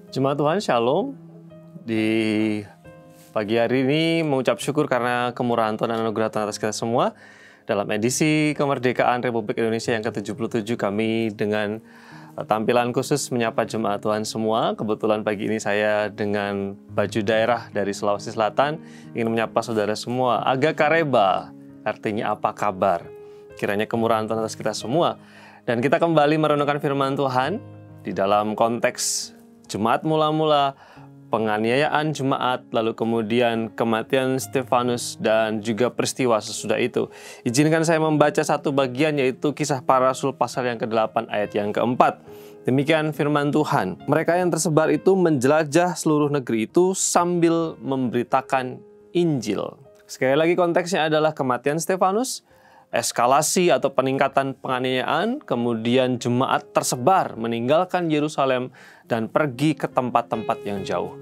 Jemaat Tuhan, Shalom. Di pagi hari ini mengucap syukur karena kemurahan Tuhan dan anugerah Tuhan atas kita semua. Dalam edisi kemerdekaan Republik Indonesia yang ke-77, kami dengan tampilan khusus menyapa jemaat Tuhan semua. Kebetulan pagi ini saya dengan baju daerah dari Sulawesi Selatan ingin menyapa saudara semua. Aga kareba, artinya apa kabar? Kiranya kemurahan Tuhan atas kita semua. Dan kita kembali merenungkan firman Tuhan di dalam konteks Jemaat mula-mula, penganiayaan jemaat, lalu kemudian kematian Stefanus, dan juga peristiwa sesudah itu. Izinkan saya membaca satu bagian, yaitu Kisah Para Rasul pasal yang ke-8 ayat yang ke-4. Demikian firman Tuhan. Mereka yang tersebar itu menjelajah seluruh negeri itu sambil memberitakan Injil. Sekali lagi konteksnya adalah kematian Stefanus, eskalasi atau peningkatan penganiayaan, kemudian jemaat tersebar meninggalkan Yerusalem dan pergi ke tempat-tempat yang jauh.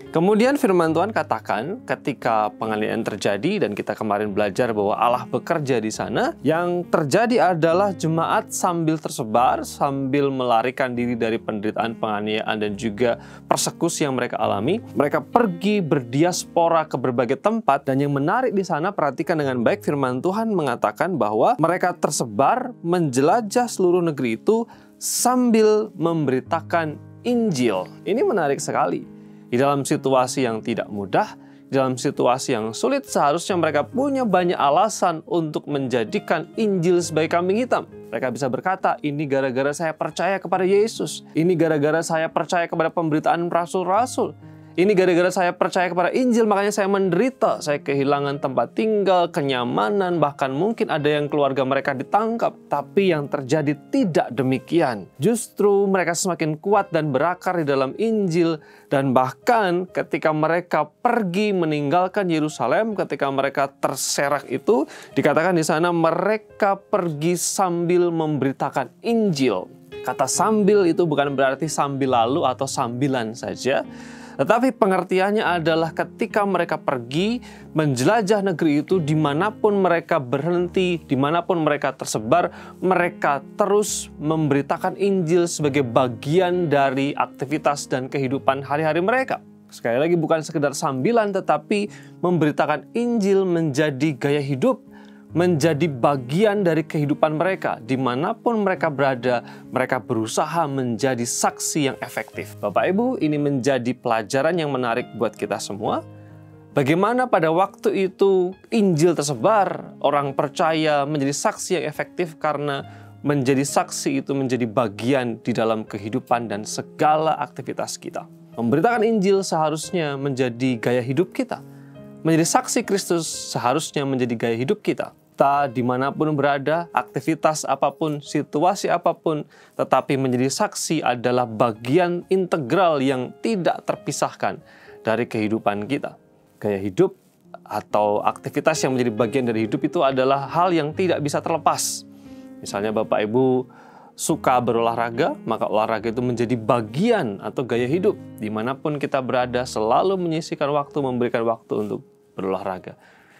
Kemudian firman Tuhan katakan ketika penganiayaan terjadi, dan kita kemarin belajar bahwa Allah bekerja di sana, yang terjadi adalah jemaat sambil tersebar, sambil melarikan diri dari penderitaan penganiayaan dan juga persekusi yang mereka alami. Mereka pergi berdiaspora ke berbagai tempat, dan yang menarik di sana, perhatikan dengan baik, firman Tuhan mengatakan bahwa mereka tersebar menjelajah seluruh negeri itu sambil memberitakan Injil. Ini menarik sekali. Di dalam situasi yang tidak mudah, di dalam situasi yang sulit, seharusnya mereka punya banyak alasan untuk menjadikan Injil sebagai kambing hitam. Mereka bisa berkata, ini gara-gara saya percaya kepada Yesus. Ini gara-gara saya percaya kepada pemberitaan rasul-rasul. Ini gara-gara saya percaya kepada Injil, makanya saya menderita. Saya kehilangan tempat tinggal, kenyamanan, bahkan mungkin ada yang keluarga mereka ditangkap. Tapi yang terjadi tidak demikian. Justru mereka semakin kuat dan berakar di dalam Injil. Dan bahkan ketika mereka pergi meninggalkan Yerusalem, ketika mereka terserak itu, dikatakan di sana mereka pergi sambil memberitakan Injil. Kata sambil itu bukan berarti sambil lalu atau sambilan saja. Tetapi pengertiannya adalah ketika mereka pergi menjelajah negeri itu, dimanapun mereka berhenti, dimanapun mereka tersebar, mereka terus memberitakan Injil sebagai bagian dari aktivitas dan kehidupan hari-hari mereka. Sekali lagi bukan sekedar sambilan, tetapi memberitakan Injil menjadi gaya hidup, menjadi bagian dari kehidupan mereka. Dimanapun mereka berada, mereka berusaha menjadi saksi yang efektif. Bapak Ibu, ini menjadi pelajaran yang menarik buat kita semua. Bagaimana pada waktu itu Injil tersebar, orang percaya menjadi saksi yang efektif karena menjadi saksi itu menjadi bagian di dalam kehidupan dan segala aktivitas kita. Memberitakan Injil seharusnya menjadi gaya hidup kita. Menjadi saksi Kristus seharusnya menjadi gaya hidup kita. Kita dimanapun berada, aktivitas apapun, situasi apapun, tetapi menjadi saksi adalah bagian integral yang tidak terpisahkan dari kehidupan kita. Gaya hidup atau aktivitas yang menjadi bagian dari hidup itu adalah hal yang tidak bisa terlepas. Misalnya Bapak Ibu suka berolahraga, maka olahraga itu menjadi bagian atau gaya hidup. Dimanapun kita berada, selalu menyisihkan waktu, memberikan waktu untuk berolahraga.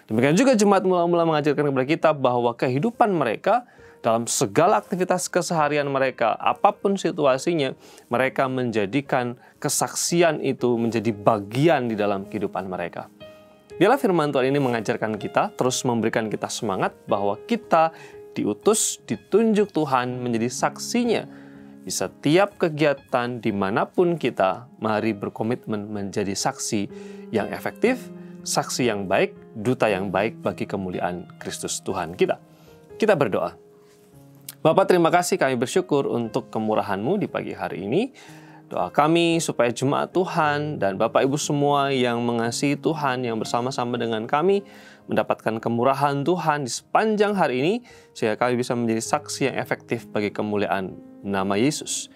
Demikian juga jemaat mula-mula mengajarkan kepada kita bahwa kehidupan mereka dalam segala aktivitas keseharian mereka, apapun situasinya, mereka menjadikan kesaksian itu menjadi bagian di dalam kehidupan mereka. Biarlah firman Tuhan ini mengajarkan kita, terus memberikan kita semangat bahwa kita diutus, ditunjuk Tuhan menjadi saksinya. Di setiap kegiatan dimanapun kita, mari berkomitmen menjadi saksi yang efektif, saksi yang baik, duta yang baik bagi kemuliaan Kristus Tuhan kita. Kita berdoa. Bapa, terima kasih, kami bersyukur untuk kemurahan-Mu di pagi hari ini. Doa kami supaya jemaat Tuhan dan Bapak Ibu semua yang mengasihi Tuhan, yang bersama-sama dengan kami, mendapatkan kemurahan Tuhan di sepanjang hari ini, sehingga kami bisa menjadi saksi yang efektif bagi kemuliaan nama Yesus.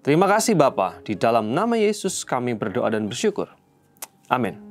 Terima kasih Bapa, di dalam nama Yesus kami berdoa dan bersyukur. Amin.